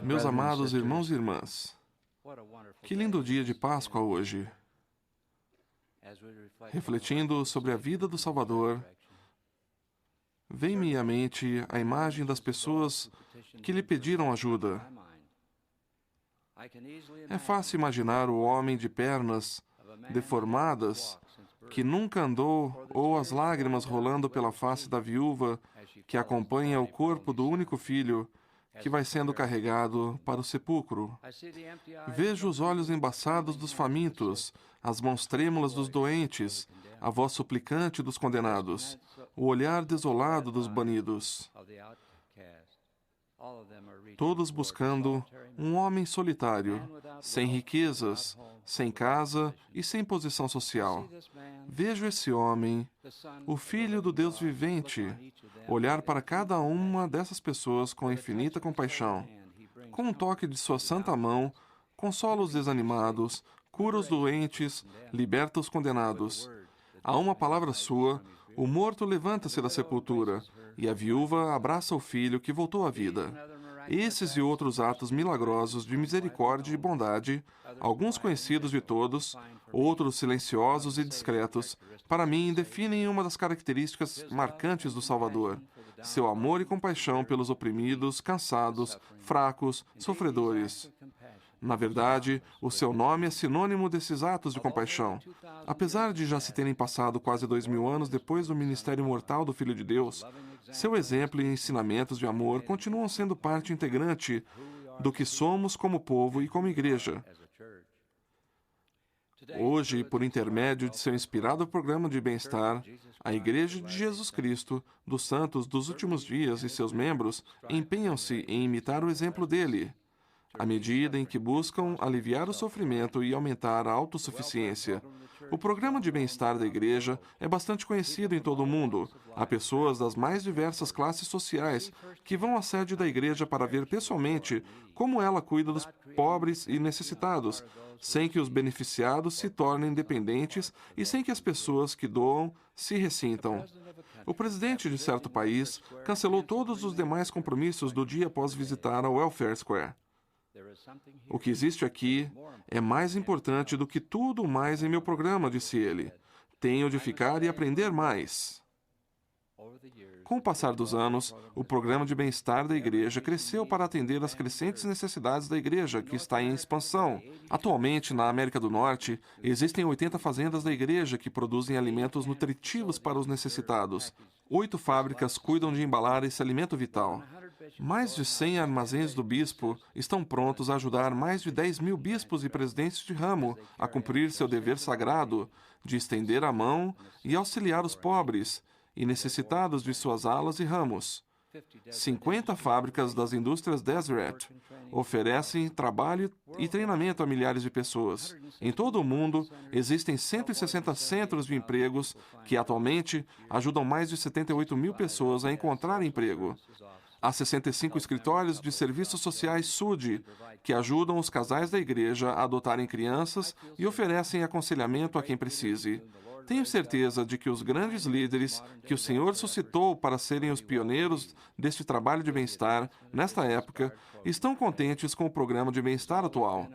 Meus amados irmãos e irmãs, que lindo dia de Páscoa hoje! Refletindo sobre a vida do Salvador, vem-me à mente a imagem das pessoas que lhe pediram ajuda. É fácil imaginar o homem de pernas deformadas que nunca andou, ou as lágrimas rolando pela face da viúva que acompanha o corpo do único filho que vai sendo carregado para o sepulcro. Vejo os olhos embaçados dos famintos, as mãos trêmulas dos doentes, a voz suplicante dos condenados, o olhar desolado dos banidos. Todos buscando um homem solitário, sem riquezas, sem casa e sem posição social. Vejo esse homem, o Filho do Deus vivente, olhar para cada uma dessas pessoas com infinita compaixão. Com um toque de sua santa mão, consola os desanimados, cura os doentes, liberta os condenados. A uma palavra sua, o morto levanta-se da sepultura, e a viúva abraça o filho que voltou à vida. Esses e outros atos milagrosos de misericórdia e bondade, alguns conhecidos de todos, outros silenciosos e discretos, para mim definem uma das características marcantes do Salvador: seu amor e compaixão pelos oprimidos, cansados, fracos, sofredores. Na verdade, o seu nome é sinônimo desses atos de compaixão. Apesar de já se terem passado quase 2000 anos depois do ministério mortal do Filho de Deus, seu exemplo e ensinamentos de amor continuam sendo parte integrante do que somos como povo e como igreja. Hoje, por intermédio de seu inspirado programa de bem-estar, a Igreja de Jesus Cristo, dos Santos dos Últimos Dias e seus membros empenham-se em imitar o exemplo dele, à medida em que buscam aliviar o sofrimento e aumentar a autossuficiência. O programa de bem-estar da Igreja é bastante conhecido em todo o mundo. Há pessoas das mais diversas classes sociais que vão à sede da Igreja para ver pessoalmente como ela cuida dos pobres e necessitados, sem que os beneficiados se tornem dependentes e sem que as pessoas que doam se ressintam. O presidente de certo país cancelou todos os demais compromissos do dia após visitar a Welfare Square. O que existe aqui é mais importante do que tudo mais em meu programa, disse ele. Tenho de ficar e aprender mais. Com o passar dos anos, o programa de bem-estar da igreja cresceu para atender às crescentes necessidades da igreja, que está em expansão. Atualmente, na América do Norte, existem 80 fazendas da igreja que produzem alimentos nutritivos para os necessitados. 8 fábricas cuidam de embalar esse alimento vital. Mais de 100 armazéns do bispo estão prontos a ajudar mais de 10.000 bispos e presidentes de ramo a cumprir seu dever sagrado de estender a mão e auxiliar os pobres e necessitados de suas alas e ramos. 50 fábricas das indústrias Deseret oferecem trabalho e treinamento a milhares de pessoas. Em todo o mundo, existem 160 centros de empregos que atualmente ajudam mais de 78.000 pessoas a encontrar emprego. Há 65 escritórios de serviços sociais SUD, que ajudam os casais da igreja a adotarem crianças e oferecem aconselhamento a quem precise. Tenho certeza de que os grandes líderes que o Senhor suscitou para serem os pioneiros deste trabalho de bem-estar, nesta época, estão contentes com o programa de bem-estar atual.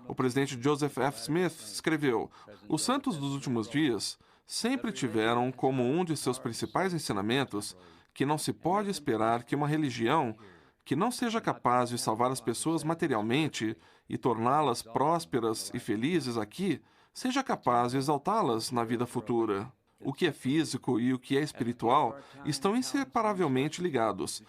O presidente Joseph F. Smith escreveu: "Os santos dos últimos dias sempre tiveram como um de seus principais ensinamentos que não se pode esperar que uma religião que não seja capaz de salvar as pessoas materialmente e torná-las prósperas e felizes aqui, seja capaz de exaltá-las na vida futura. O que é físico e o que é espiritual estão inseparavelmente ligados.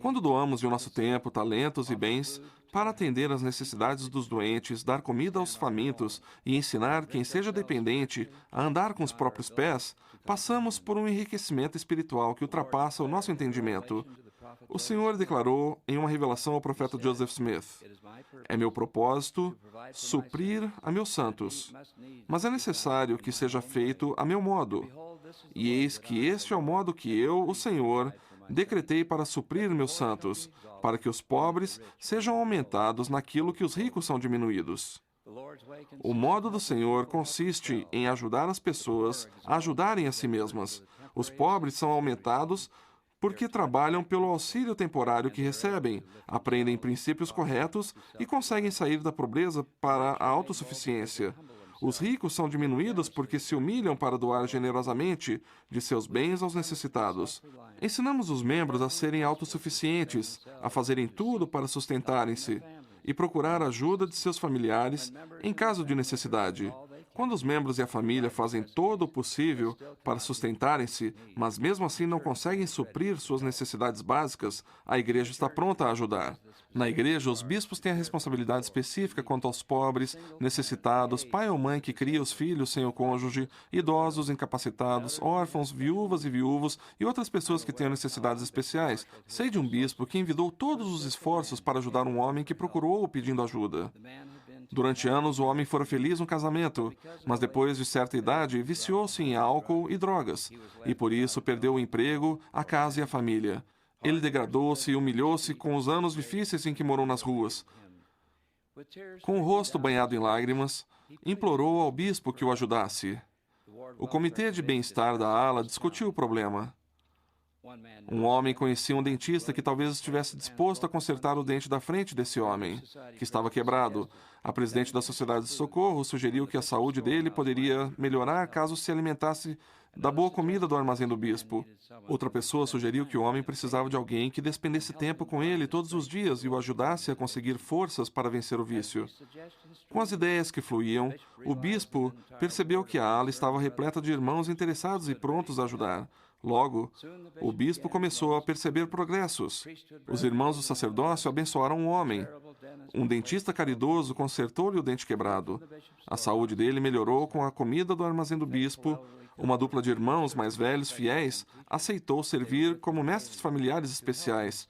Quando doamos de nosso tempo, talentos e bens para atender às necessidades dos doentes, dar comida aos famintos e ensinar quem seja dependente a andar com os próprios pés, passamos por um enriquecimento espiritual que ultrapassa o nosso entendimento." O Senhor declarou em uma revelação ao profeta Joseph Smith: "É meu propósito suprir a meus santos, mas é necessário que seja feito a meu modo. E eis que este é o modo que eu, o Senhor, decretei para suprir meus santos, para que os pobres sejam aumentados naquilo que os ricos são diminuídos." O modo do Senhor consiste em ajudar as pessoas a ajudarem a si mesmas. Os pobres são aumentados porque trabalham pelo auxílio temporário que recebem, aprendem princípios corretos e conseguem sair da pobreza para a autossuficiência. Os ricos são diminuídos porque se humilham para doar generosamente de seus bens aos necessitados. Ensinamos os membros a serem autossuficientes, a fazerem tudo para sustentarem-se e procurar a ajuda de seus familiares em caso de necessidade. Quando os membros e a família fazem todo o possível para sustentarem-se, mas mesmo assim não conseguem suprir suas necessidades básicas, a igreja está pronta a ajudar. Na igreja, os bispos têm a responsabilidade específica quanto aos pobres, necessitados, pai ou mãe que cria os filhos sem o cônjuge, idosos, incapacitados, órfãos, viúvas e viúvos e outras pessoas que tenham necessidades especiais. Sei de um bispo que envidou todos os esforços para ajudar um homem que procurou-o pedindo ajuda. Durante anos, o homem fora feliz no casamento, mas depois de certa idade, viciou-se em álcool e drogas, e por isso perdeu o emprego, a casa e a família. Ele degradou-se e humilhou-se com os anos difíceis em que morou nas ruas. Com o rosto banhado em lágrimas, implorou ao bispo que o ajudasse. O comitê de bem-estar da ala discutiu o problema. Um homem conhecia um dentista que talvez estivesse disposto a consertar o dente da frente desse homem, que estava quebrado. A presidente da Sociedade de Socorro sugeriu que a saúde dele poderia melhorar caso se alimentasse da boa comida do armazém do bispo. Outra pessoa sugeriu que o homem precisava de alguém que despendesse tempo com ele todos os dias e o ajudasse a conseguir forças para vencer o vício. Com as ideias que fluíam, o bispo percebeu que a ala estava repleta de irmãos interessados e prontos a ajudar. Logo, o bispo começou a perceber progressos. Os irmãos do sacerdócio abençoaram um homem. Um dentista caridoso consertou-lhe o dente quebrado. A saúde dele melhorou com a comida do armazém do bispo. Uma dupla de irmãos mais velhos, fiéis, aceitou servir como mestres familiares especiais.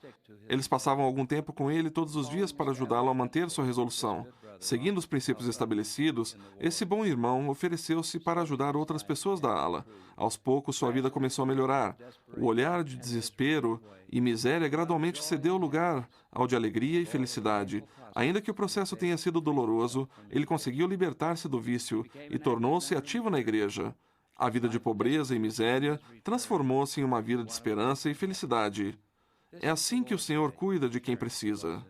Eles passavam algum tempo com ele todos os dias para ajudá-lo a manter sua resolução. Seguindo os princípios estabelecidos, esse bom irmão ofereceu-se para ajudar outras pessoas da ala. Aos poucos, sua vida começou a melhorar. O olhar de desespero e miséria gradualmente cedeu lugar ao de alegria e felicidade. Ainda que o processo tenha sido doloroso, ele conseguiu libertar-se do vício e tornou-se ativo na igreja. A vida de pobreza e miséria transformou-se em uma vida de esperança e felicidade. É assim que o Senhor cuida de quem precisa.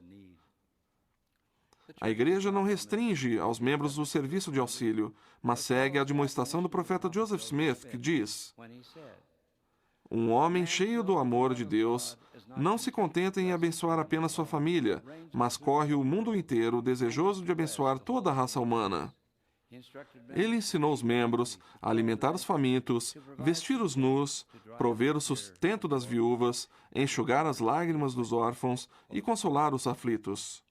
A igreja não restringe aos membros o serviço de auxílio, mas segue a admoestação do profeta Joseph Smith, que diz: um homem cheio do amor de Deus não se contenta em abençoar apenas sua família, mas corre o mundo inteiro desejoso de abençoar toda a raça humana. Ele ensinou os membros a alimentar os famintos, vestir os nus, prover o sustento das viúvas, enxugar as lágrimas dos órfãos e consolar os aflitos.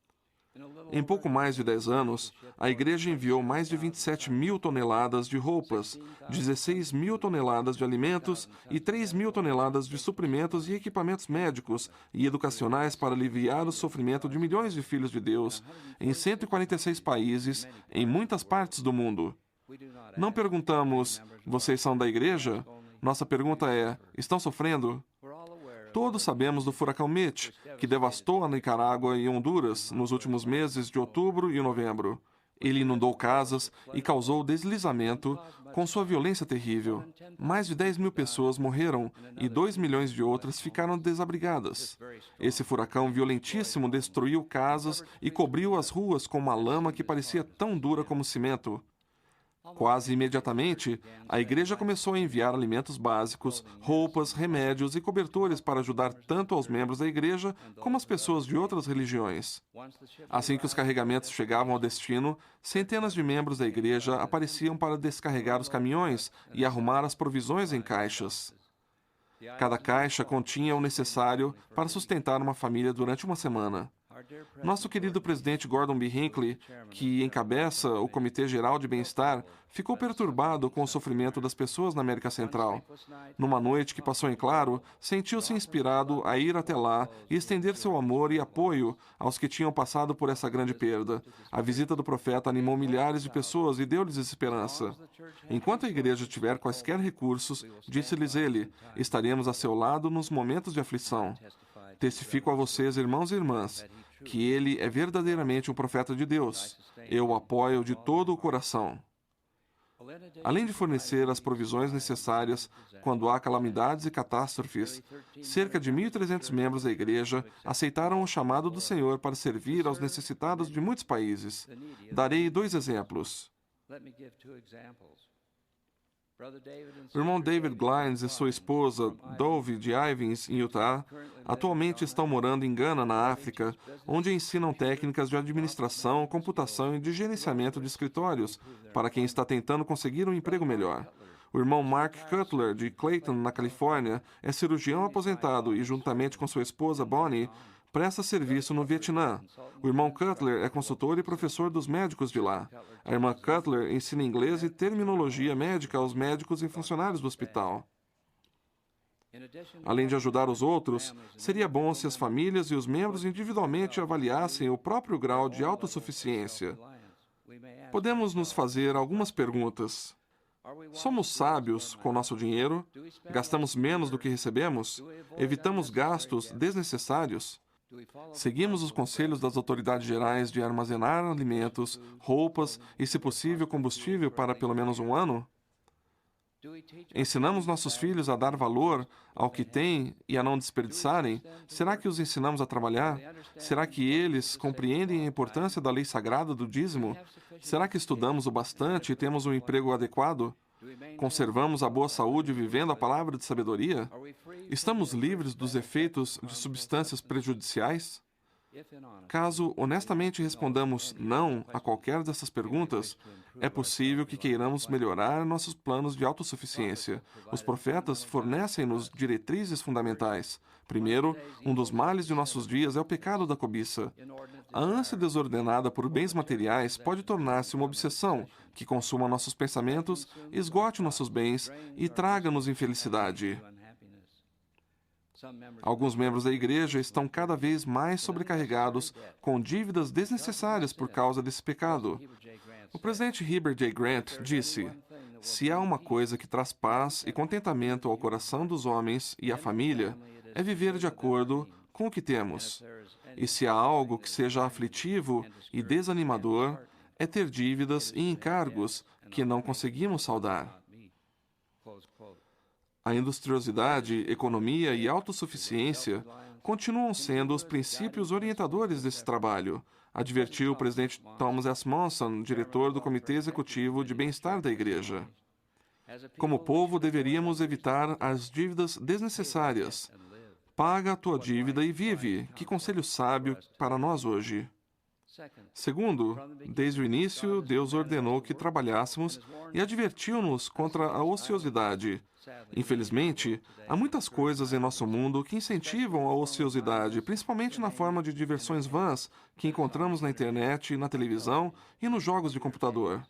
Em pouco mais de 10 anos, a igreja enviou mais de 27 mil toneladas de roupas, 16 mil toneladas de alimentos e 3 mil toneladas de suprimentos e equipamentos médicos e educacionais para aliviar o sofrimento de milhões de filhos de Deus em 146 países, em muitas partes do mundo. Não perguntamos, vocês são da igreja? Nossa pergunta é, estão sofrendo? Todos sabemos do furacão Mitch, que devastou a Nicarágua e Honduras nos últimos meses de outubro e novembro. Ele inundou casas e causou deslizamento com sua violência terrível. Mais de 10 mil pessoas morreram e 2 milhões de outras ficaram desabrigadas. Esse furacão violentíssimo destruiu casas e cobriu as ruas com uma lama que parecia tão dura como cimento. Quase imediatamente, a igreja começou a enviar alimentos básicos, roupas, remédios e cobertores para ajudar tanto aos membros da igreja como às pessoas de outras religiões. Assim que os carregamentos chegavam ao destino, centenas de membros da igreja apareciam para descarregar os caminhões e arrumar as provisões em caixas. Cada caixa continha o necessário para sustentar uma família durante uma semana. Nosso querido presidente Gordon B. Hinckley, que encabeça o Comitê Geral de Bem-Estar, ficou perturbado com o sofrimento das pessoas na América Central. Numa noite que passou em claro, sentiu-se inspirado a ir até lá e estender seu amor e apoio aos que tinham passado por essa grande perda. A visita do profeta animou milhares de pessoas e deu-lhes esperança. Enquanto a igreja tiver quaisquer recursos, disse-lhes ele, estaremos a seu lado nos momentos de aflição. Testifico a vocês, irmãos e irmãs, que ele é verdadeiramente um profeta de Deus. Eu o apoio de todo o coração. Além de fornecer as provisões necessárias quando há calamidades e catástrofes, cerca de 1.300 membros da igreja aceitaram o chamado do Senhor para servir aos necessitados de muitos países. Darei 2 exemplos. O irmão David Glines e sua esposa, Dove de Ivins, em Utah, atualmente estão morando em Gana, na África, onde ensinam técnicas de administração, computação e de gerenciamento de escritórios para quem está tentando conseguir um emprego melhor. O irmão Mark Cutler, de Clayton, na Califórnia, é cirurgião aposentado e, juntamente com sua esposa Bonnie, presta serviço no Vietnã. O irmão Cutler é consultor e professor dos médicos de lá. A irmã Cutler ensina inglês e terminologia médica aos médicos e funcionários do hospital. Além de ajudar os outros, seria bom se as famílias e os membros individualmente avaliassem o próprio grau de autossuficiência. Podemos nos fazer algumas perguntas. Somos sábios com nosso dinheiro? Gastamos menos do que recebemos? Evitamos gastos desnecessários? Seguimos os conselhos das autoridades gerais de armazenar alimentos, roupas e, se possível, combustível para pelo menos um ano? Ensinamos nossos filhos a dar valor ao que têm e a não desperdiçarem? Será que os ensinamos a trabalhar? Será que eles compreendem a importância da lei sagrada do dízimo? Será que estudamos o bastante e temos um emprego adequado? Conservamos a boa saúde vivendo a palavra de sabedoria? Estamos livres dos efeitos de substâncias prejudiciais? Caso honestamente respondamos não a qualquer dessas perguntas, é possível que queiramos melhorar nossos planos de autossuficiência. Os profetas fornecem-nos diretrizes fundamentais. Primeiro, um dos males de nossos dias é o pecado da cobiça. A ânsia desordenada por bens materiais pode tornar-se uma obsessão que consuma nossos pensamentos, esgote nossos bens e traga-nos infelicidade. Alguns membros da igreja estão cada vez mais sobrecarregados com dívidas desnecessárias por causa desse pecado. O presidente Heber J. Grant disse: "Se há uma coisa que traz paz e contentamento ao coração dos homens e à família, é viver de acordo com o que temos. E se há algo que seja aflitivo e desanimador, é ter dívidas e encargos que não conseguimos saldar." A industriosidade, economia e autossuficiência continuam sendo os princípios orientadores desse trabalho, advertiu o presidente Thomas S. Monson, diretor do Comitê Executivo de Bem-Estar da Igreja. Como povo, deveríamos evitar as dívidas desnecessárias. Paga a tua dívida e vive. Que conselho sábio para nós hoje. Segundo, desde o início, Deus ordenou que trabalhássemos e advertiu-nos contra a ociosidade. Infelizmente, há muitas coisas em nosso mundo que incentivam a ociosidade, principalmente na forma de diversões vãs que encontramos na internet, na televisão e nos jogos de computador.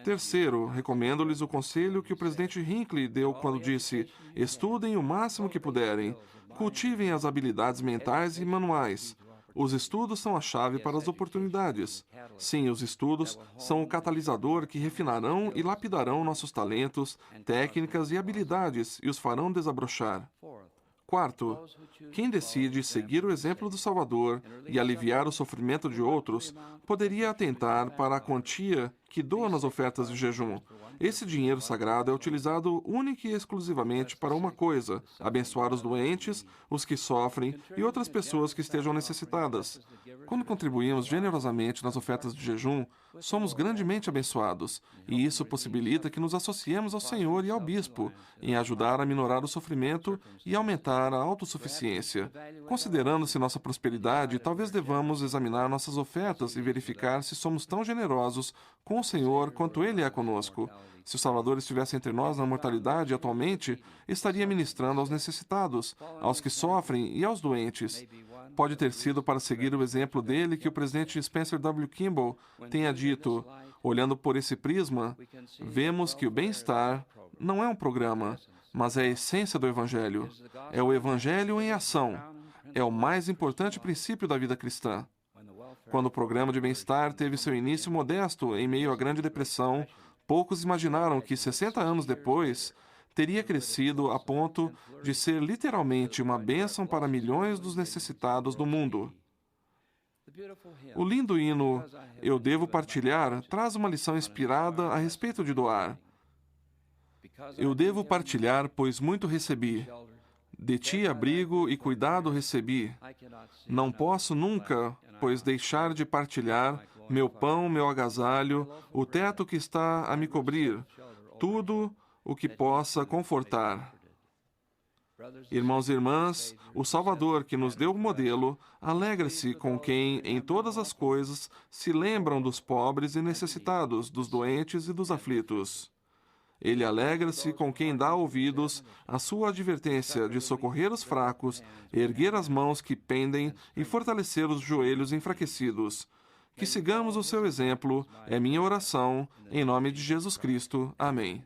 Terceiro, recomendo-lhes o conselho que o presidente Hinckley deu quando disse: estudem o máximo que puderem, cultivem as habilidades mentais e manuais. Os estudos são a chave para as oportunidades. Sim, os estudos são o catalisador que refinarão e lapidarão nossos talentos, técnicas e habilidades e os farão desabrochar. Quarto, quem decide seguir o exemplo do Salvador e aliviar o sofrimento de outros, poderia atentar para a quantia que doa nas ofertas de jejum. Esse dinheiro sagrado é utilizado única e exclusivamente para uma coisa: abençoar os doentes, os que sofrem e outras pessoas que estejam necessitadas. Quando contribuímos generosamente nas ofertas de jejum, somos grandemente abençoados, e isso possibilita que nos associemos ao Senhor e ao Bispo em ajudar a minorar o sofrimento e aumentar a autossuficiência. Considerando-se nossa prosperidade, talvez devamos examinar nossas ofertas e verificar se somos tão generosos com o Senhor quanto Ele é conosco. Se o Salvador estivesse entre nós na mortalidade atualmente, estaria ministrando aos necessitados, aos que sofrem e aos doentes. Pode ter sido para seguir o exemplo dele que o presidente Spencer W. Kimball tenha dito: olhando por esse prisma, vemos que o bem-estar não é um programa, mas é a essência do Evangelho. É o Evangelho em ação. É o mais importante princípio da vida cristã. Quando o programa de bem-estar teve seu início modesto em meio à Grande Depressão, poucos imaginaram que 60 anos depois teria crescido a ponto de ser literalmente uma bênção para milhões dos necessitados do mundo. O lindo hino Eu Devo Partilhar traz uma lição inspirada a respeito de doar. Eu devo partilhar, pois muito recebi. De ti abrigo e cuidado recebi. Não posso nunca, pois deixar de partilhar meu pão, meu agasalho, o teto que está a me cobrir, tudo o que possa confortar. Irmãos e irmãs, o Salvador que nos deu o modelo, alegra-se com quem, em todas as coisas, se lembram dos pobres e necessitados, dos doentes e dos aflitos. Ele alegra-se com quem dá ouvidos à sua advertência de socorrer os fracos, erguer as mãos que pendem e fortalecer os joelhos enfraquecidos. Que sigamos o seu exemplo, é minha oração, em nome de Jesus Cristo. Amém.